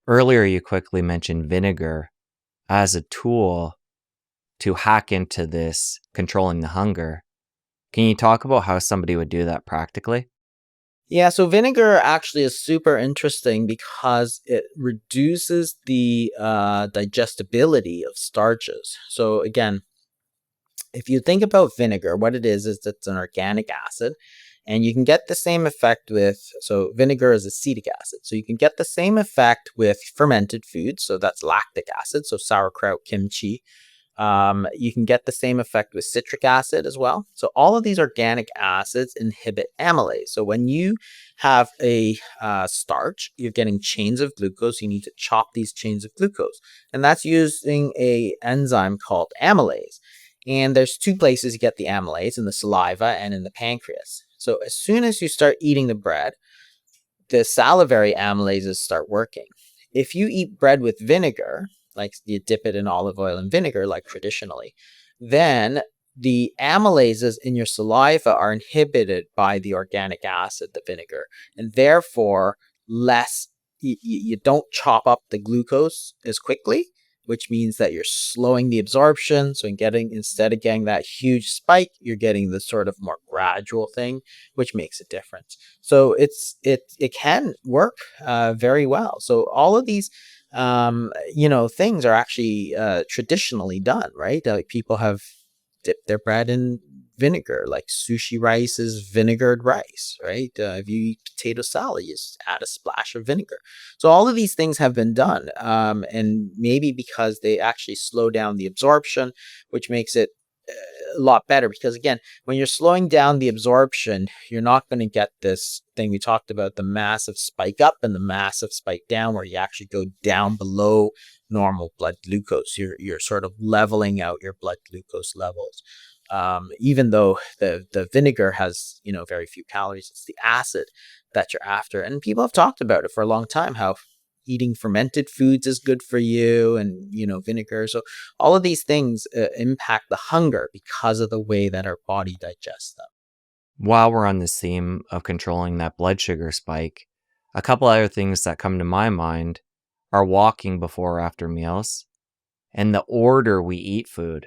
Earlier, you quickly mentioned vinegar as a tool to hack into this controlling the hunger. Can you talk about how somebody would do that practically? Yeah, so vinegar actually is super interesting because it reduces the digestibility of starches. So again, if you think about vinegar, what it is it's an organic acid, and you can get the same effect with, so vinegar is acetic acid. So you can get the same effect with fermented foods. So that's lactic acid. So sauerkraut, kimchi, you can get the same effect with citric acid as well. So all of these organic acids inhibit amylase. So when you have a starch, you're getting chains of glucose. You need to chop these chains of glucose, and that's using a enzyme called amylase. And there's two places you get the amylase, in the saliva and in the pancreas. So as soon as you start eating the bread, the salivary amylases start working. If you eat bread with vinegar, like you dip it in olive oil and vinegar, like traditionally, then the amylases in your saliva are inhibited by the organic acid, the vinegar, and therefore less. You don't chop up the glucose as quickly, which means that you're slowing the absorption. So instead of getting that huge spike, you're getting the sort of more gradual thing, which makes a difference. So it can work very well. So all of these things are actually traditionally done, right? Like people have dipped their bread in vinegar, like sushi rice is vinegared rice, right? If you eat potato salad, you just add a splash of vinegar. So all of these things have been done, and maybe because they actually slow down the absorption, which makes it a lot better. Because again, when you're slowing down the absorption, you're not going to get this thing we talked about, the massive spike up and the massive spike down, where you actually go down below normal blood glucose. You're sort of leveling out your blood glucose levels. Even though the vinegar has very few calories, it's the acid that you're after. And people have talked about it for a long time, how eating fermented foods is good for you, and vinegar. So all of these things impact the hunger because of the way that our body digests them. While we're on this theme of controlling that blood sugar spike, a couple other things that come to my mind are walking before or after meals and the order we eat food.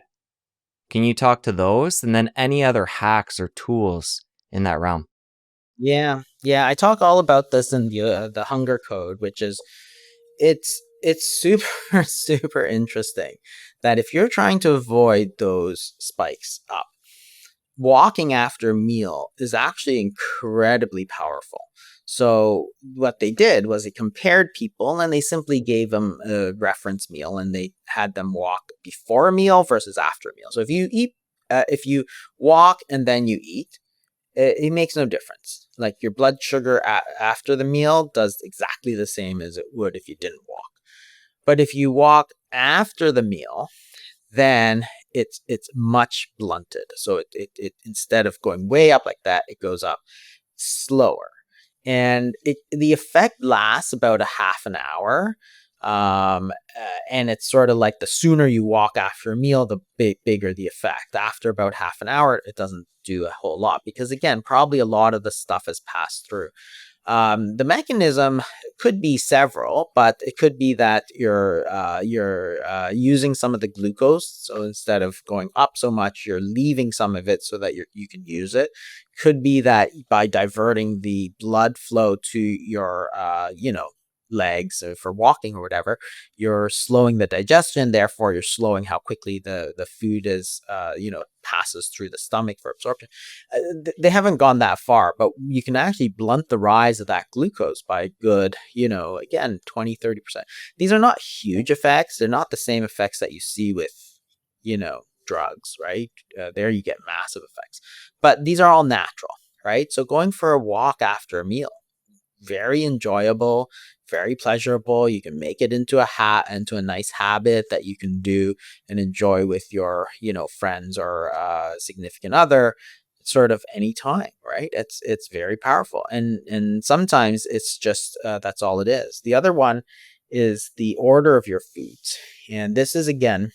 Can you talk to those and then any other hacks or tools in that realm? Yeah, I talk all about this in the hunger code, which is, it's super super interesting that if you're trying to avoid those spikes up, walking after a meal is actually incredibly powerful. So what they did was they compared people, and they simply gave them a reference meal, and they had them walk before a meal versus after a meal. So if you walk and then you eat, it makes no difference. Like your blood sugar after the meal does exactly the same as it would if you didn't walk. But if you walk after the meal, then it's much blunted. So it instead of going way up like that, it goes up slower, and the effect lasts about a half an hour. And it's sort of like the sooner you walk after a meal, the bigger the effect. After about half an hour, it doesn't do a whole lot, because again, probably a lot of the stuff has passed through. The mechanism could be several, but it could be that you're using some of the glucose. So instead of going up so much, you're leaving some of it so that you can use it. Could be that by diverting the blood flow to your legs for walking or whatever, you're slowing the digestion. Therefore, you're slowing how quickly the food is passes through the stomach for absorption. They haven't gone that far, but you can actually blunt the rise of that glucose by a good, again, 20-30%. These are not huge effects. They're not the same effects that you see with, drugs, right? There you get massive effects. But these are all natural, right? So going for a walk after a meal, very enjoyable, very pleasurable. You can make it into a nice habit that you can do and enjoy with your, friends or significant other, sort of anytime, right? It's very powerful, and sometimes it's just that's all it is. The other one is the order of your foods, and this is again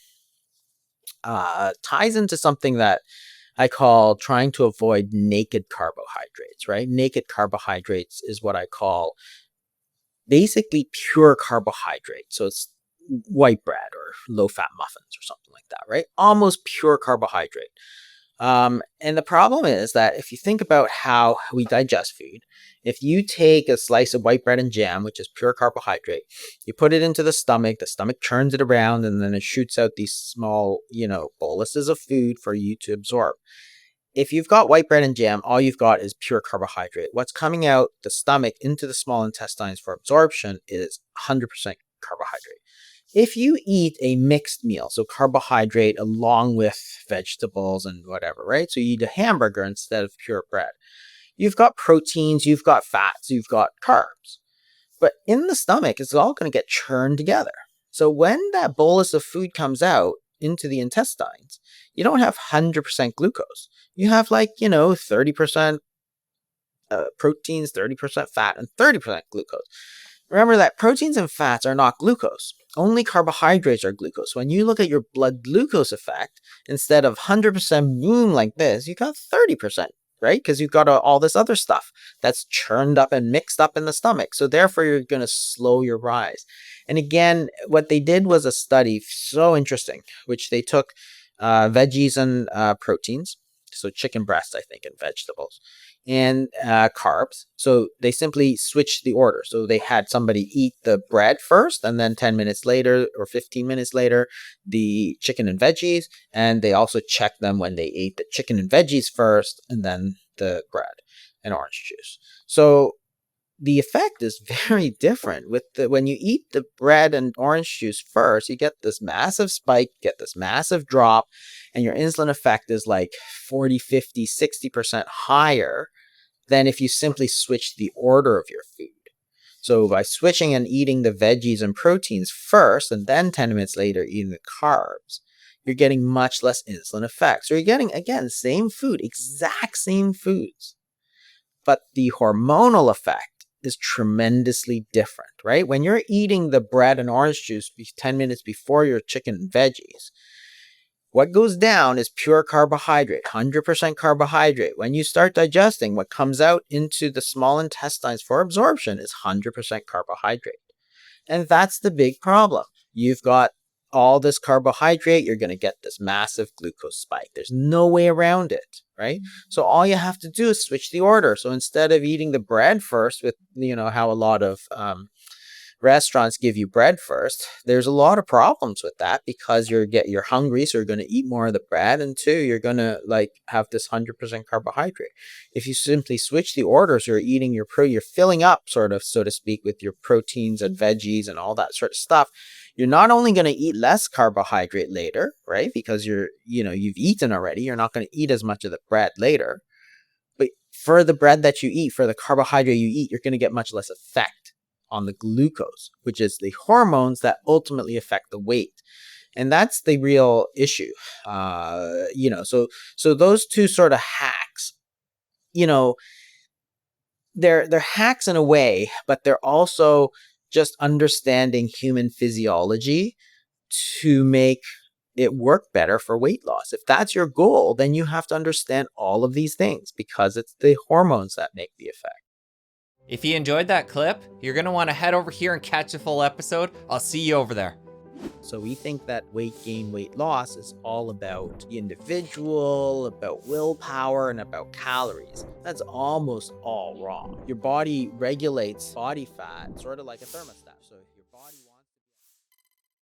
ties into something that I call trying to avoid naked carbohydrates, right? Naked carbohydrates is what I call basically pure carbohydrate. So it's white bread or low fat muffins or something like that, right? Almost pure carbohydrate. And the problem is that if you think about how we digest food, if you take a slice of white bread and jam, which is pure carbohydrate, you put it into the stomach churns it around, and then it shoots out these small, boluses of food for you to absorb. If you've got white bread and jam, all you've got is pure carbohydrate. What's coming out the stomach into the small intestines for absorption is 100% carbohydrate. If you eat a mixed meal, so carbohydrate along with vegetables and whatever, right? So you eat a hamburger instead of pure bread. You've got proteins, you've got fats, you've got carbs. But in the stomach, it's all going to get churned together. So when that bolus of food comes out into the intestines, you don't have 100% glucose. You have 30% proteins, 30% fat, and 30% glucose. Remember that proteins and fats are not glucose. Only carbohydrates are glucose. When you look at your blood glucose effect, instead of 100% boom like this, you got 30%, right? Because you've got all this other stuff that's churned up and mixed up in the stomach. So therefore, you're going to slow your rise. And again, what they did was a study, so interesting, which they took veggies and proteins, so chicken breast, I think, and vegetables, and carbs. So they simply switched the order. So they had somebody eat the bread first, and then 10 minutes later or 15 minutes later, the chicken and veggies. And they also checked them when they ate the chicken and veggies first, and then the bread and orange juice. So the effect is very different when you eat the bread and orange juice first. You get this massive spike, get this massive drop, and your insulin effect is like 40, 50, 60% higher than if you simply switch the order of your food. So by switching and eating the veggies and proteins first, and then 10 minutes later eating the carbs, you're getting much less insulin effect. So you're getting, again, same food, exact same foods, but the hormonal effect is tremendously different, right? When you're eating the bread and orange juice 10 minutes before your chicken and veggies, what goes down is pure carbohydrate, 100% carbohydrate. When you start digesting, what comes out into the small intestines for absorption is 100% carbohydrate. And that's the big problem. You've got all this carbohydrate, you're going to get this massive glucose spike. There's no way around it, right? So all you have to do is switch the order. So instead of eating the bread first with, how a lot of restaurants give you bread first, there's a lot of problems with that because you're hungry, so you're going to eat more of the bread, and two, you're going to have this 100% carbohydrate. If you simply switch the orders, you're eating you're filling up, sort of, so to speak, with your proteins and veggies and all that sort of stuff. You're not only going to eat less carbohydrate later, right? Because you've eaten already. You're not going to eat as much of the bread later. But for the bread that you eat, for the carbohydrate you eat, you're going to get much less effect on the glucose, which is the hormones that ultimately affect the weight. And that's the real issue. So those two sort of hacks, they're hacks in a way, but they're also just understanding human physiology to make it work better for weight loss. If that's your goal, then you have to understand all of these things because it's the hormones that make the effect. If you enjoyed that clip, you're going to want to head over here and catch the full episode. I'll see you over there. So we think that weight gain, weight loss is all about the individual, about willpower, and about calories. That's almost all wrong. Your body regulates body fat, sort of like a thermostat.